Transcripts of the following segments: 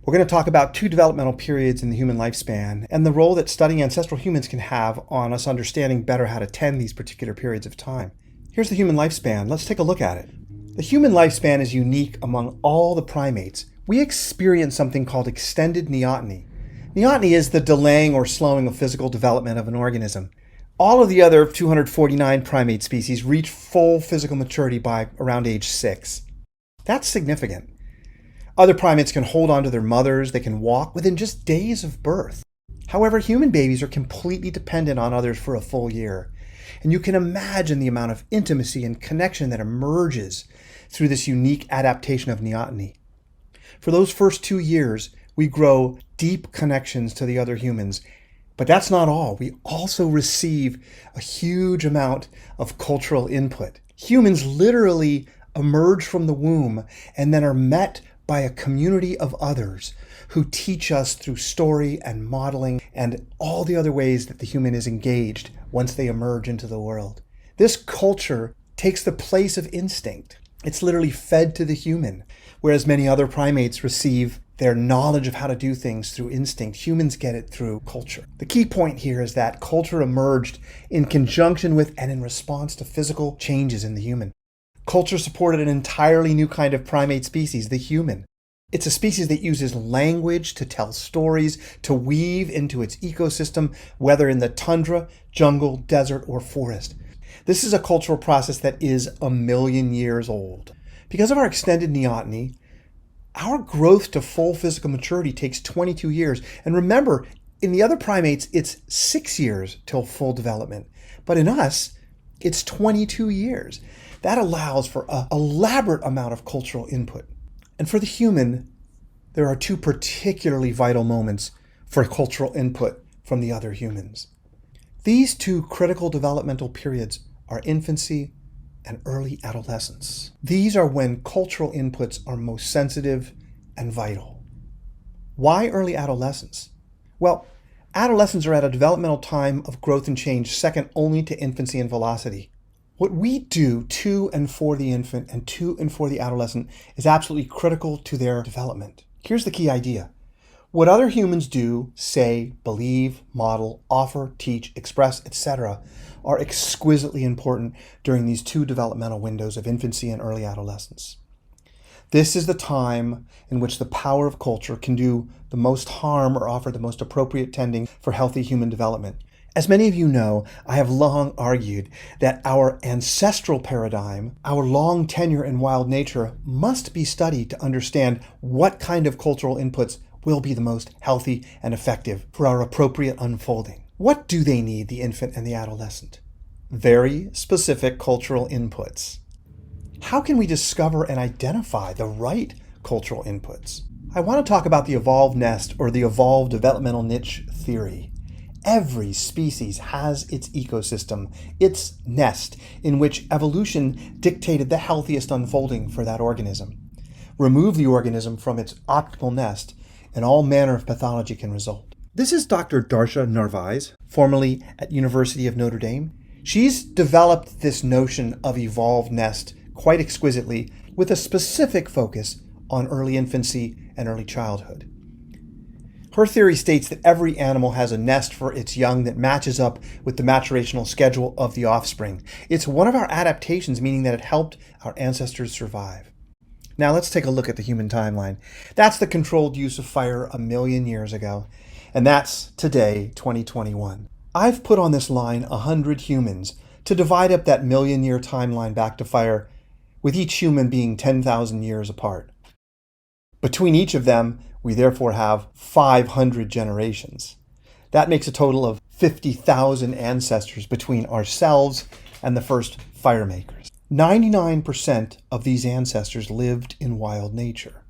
We're going to talk about two developmental periods in the human lifespan and the role that studying ancestral humans can have on us understanding better how to tend these particular periods of time. Here's the human lifespan. Let's take a look at it. The human lifespan is unique among all the primates. We experience something called extended neoteny. Neoteny is the delaying or slowing of physical development of an organism. All of the other 249 primate species reach full physical maturity by around age 6. That's significant. Other primates can hold on to their mothers, they can walk within just days of birth. However, human babies are completely dependent on others for a full year. And you can imagine the amount of intimacy and connection that emerges through this unique adaptation of neoteny. For those first 2 years, we grow deep connections to the other humans. But that's not all. We also receive a huge amount of cultural input. Humans literally emerge from the womb and then are met by a community of others who teach us through story and modeling and all the other ways that the human is engaged once they emerge into the world. This culture takes the place of instinct. It's literally fed to the human, whereas many other primates receive their knowledge of how to do things through instinct. Humans get it through culture. The key point here is that culture emerged in conjunction with and in response to physical changes in the human. Culture supported an entirely new kind of primate species, the human. It's a species that uses language to tell stories, to weave into its ecosystem, whether in the tundra, jungle, desert, or forest. This is a cultural process that is 1 million years old. Because of our extended neoteny, our growth to full physical maturity takes 22 years. And remember, in the other primates, it's 6 years till full development. But in us, it's 22 years. That allows for an elaborate amount of cultural input. And for the human, there are two particularly vital moments for cultural input from the other humans. These two critical developmental periods are infancy and early adolescence. These are when cultural inputs are most sensitive and vital. Why early adolescence? Well, adolescents are at a developmental time of growth and change second only to infancy and velocity. What we do to and for the infant and to and for the adolescent is absolutely critical to their development. Here's the key idea. What other humans do, say, believe, model, offer, teach, express, etc., are exquisitely important during these two developmental windows of infancy and early adolescence. This is the time in which the power of culture can do the most harm or offer the most appropriate tending for healthy human development. As many of you know, I have long argued that our ancestral paradigm, our long tenure in wild nature, must be studied to understand what kind of cultural inputs will be the most healthy and effective for our appropriate unfolding. What do they need, the infant and the adolescent? Very specific cultural inputs. How can we discover and identify the right cultural inputs? I want to talk about the evolved nest or the evolved developmental niche theory. Every species has its ecosystem, its nest, in which evolution dictated the healthiest unfolding for that organism. Remove the organism from its optimal nest, and all manner of pathology can result. This is Dr. Darsha Narvaez, formerly at University of Notre Dame. She's developed this notion of evolved nest quite exquisitely with a specific focus on early infancy and early childhood. Her theory states that every animal has a nest for its young that matches up with the maturational schedule of the offspring. It's one of our adaptations, meaning that it helped our ancestors survive. Now let's take a look at the human timeline. That's the controlled use of fire 1 million years ago, and that's today, 2021. I've put on this line 100 humans to divide up that 1 million year timeline back to fire, with each human being 10,000 years apart. Between each of them, we therefore have 500 generations. That makes a total of 50,000 ancestors between ourselves and the first fire makers. 99% of these ancestors lived in wild nature.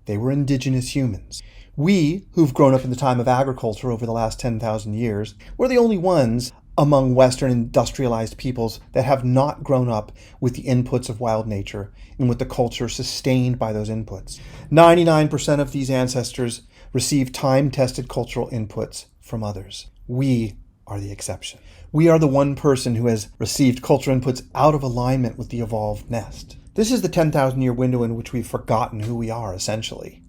They were indigenous humans. We, who've grown up in the time of agriculture over the last 10,000 years, we're the only ones among Western industrialized peoples that have not grown up with the inputs of wild nature and with the culture sustained by those inputs. 99% of these ancestors receive time-tested cultural inputs from others. We are the exception. We are the one person who has received cultural inputs out of alignment with the evolved nest. This is the 10,000 year window in which we've forgotten who we are, essentially.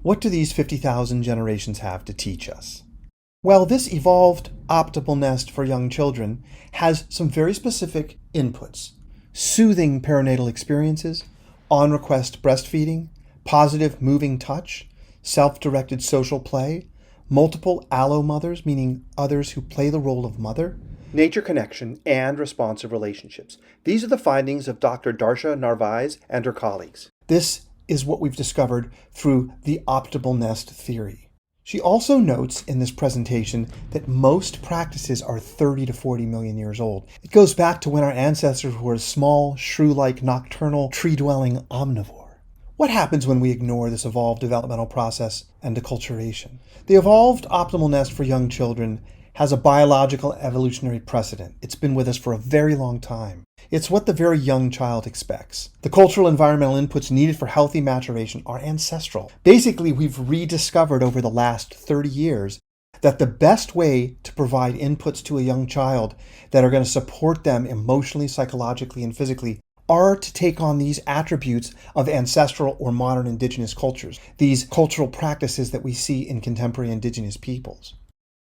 What do these 50,000 generations have to teach us? Well, this evolved optimal nest for young children has some very specific inputs: soothing perinatal experiences, on-request breastfeeding, positive moving touch, self-directed social play, multiple allo-mothers, meaning others who play the role of mother, nature connection, and responsive relationships. These are the findings of Dr. Darsha Narvaez and her colleagues. This is what we've discovered through the optimal nest theory. She also notes in this presentation that most practices are 30 to 40 million years old. It goes back to when our ancestors were a small, shrew-like, nocturnal, tree-dwelling omnivore. What happens when we ignore this evolved developmental process and acculturation? The evolved optimal nest for young children has a biological evolutionary precedent. It's been with us for a very long time. It's what the very young child expects. The cultural environmental inputs needed for healthy maturation are ancestral. Basically, we've rediscovered over the last 30 years that the best way to provide inputs to a young child that are going to support them emotionally, psychologically, and physically are to take on these attributes of ancestral or modern indigenous cultures, these cultural practices that we see in contemporary indigenous peoples.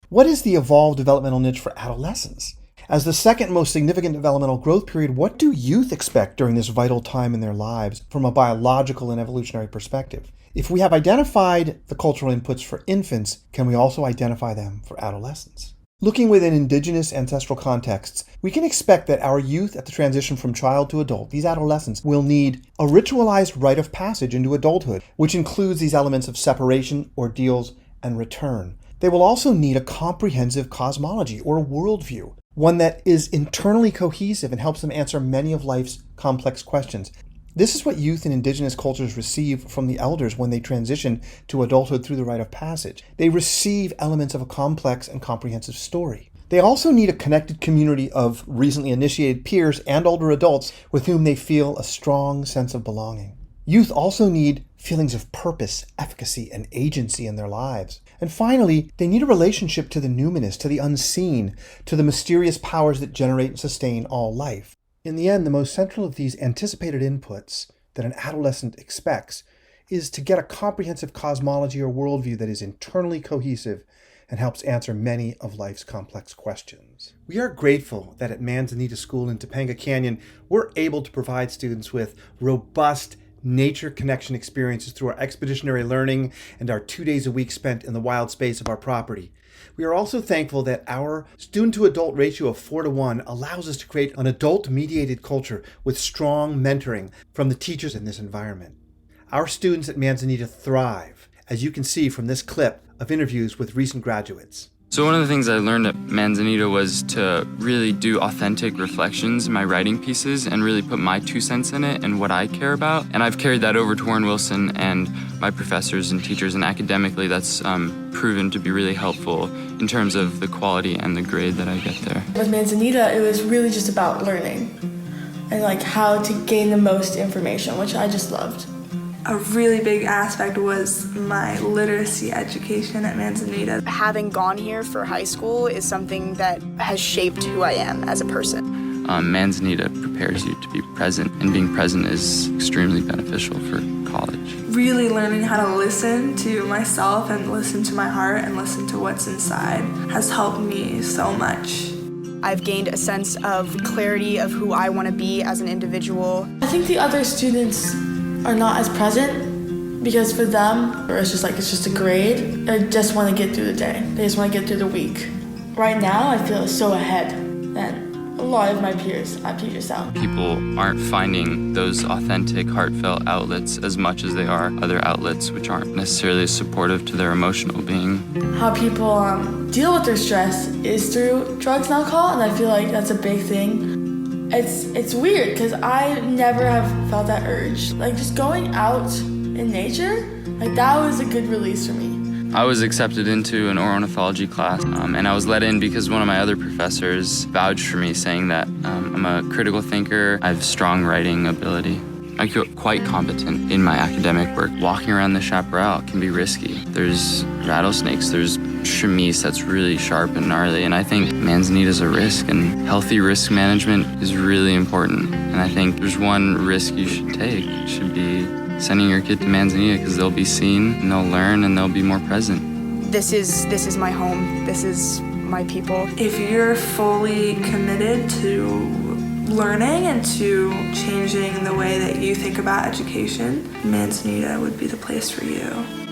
What is the evolved developmental niche for adolescence? As the second most significant developmental growth period, what do youth expect during this vital time in their lives from a biological and evolutionary perspective? If we have identified the cultural inputs for infants, can we also identify them for adolescents? Looking within indigenous ancestral contexts, we can expect that our youth at the transition from child to adult, these adolescents, will need a ritualized rite of passage into adulthood, which includes these elements of separation, ordeals, and return. They will also need a comprehensive cosmology or a worldview, one that is internally cohesive and helps them answer many of life's complex questions. This is what youth in indigenous cultures receive from the elders when they transition to adulthood through the rite of passage. They receive elements of a complex and comprehensive story. They also need a connected community of recently initiated peers and older adults with whom they feel a strong sense of belonging. Youth also need feelings of purpose, efficacy, and agency in their lives. And finally, they need a relationship to the numinous, to the unseen, to the mysterious powers that generate and sustain all life. In the end, the most central of these anticipated inputs that an adolescent expects is to get a comprehensive cosmology or worldview that is internally cohesive and helps answer many of life's complex questions. We are grateful that at Manzanita School in Topanga Canyon, we're able to provide students with robust nature connection experiences through our expeditionary learning and our 2 days a week spent in the wild space of our property. We are also thankful that our student-to-adult ratio of 4-to-1 allows us to create an adult-mediated culture with strong mentoring from the teachers in this environment. Our students at Manzanita thrive, as you can see from this clip of interviews with recent graduates. So one of the things I learned at Manzanita was to really do authentic reflections in my writing pieces and really put my 2 cents in it and what I care about. And I've carried that over to Warren Wilson and my professors and teachers, and academically that's proven to be really helpful in terms of the quality and the grade that I get there. With Manzanita, it was really just about learning and like how to gain the most information, which I just loved. A really big aspect was my literacy education at Manzanita. Having gone here for high school is something that has shaped who I am as a person. Manzanita prepares you to be present, and being present is extremely beneficial for college. Really learning how to listen to myself and listen to my heart and listen to what's inside has helped me so much. I've gained a sense of clarity of who I want to be as an individual. I think the other students are not as present because for them, it's just a grade. They just want to get through the day. They just want to get through the week. Right now, I feel so ahead than a lot of my peers at Puget Sound. People aren't finding those authentic, heartfelt outlets as much as they are other outlets which aren't necessarily supportive to their emotional being. How people deal with their stress is through drugs and alcohol, and I feel like that's a big thing. It's weird because I never have felt that urge. Like just going out in nature, like that was a good release for me. I was accepted into an ornithology class, and I was let in because one of my other professors vouched for me, saying that I'm a critical thinker, I have strong writing ability. I feel quite competent in my academic work. Walking around the chaparral can be risky. There's rattlesnakes, there's chemise that's really sharp and gnarly, and I think Manzanita's a risk, and healthy risk management is really important. And I think there's one risk you should take. It should be sending your kid to Manzanita because they'll be seen and they'll learn and they'll be more present. This is my home. This is my people. If you're fully committed to learning and to changing the way that you think about education, Manzanita would be the place for you.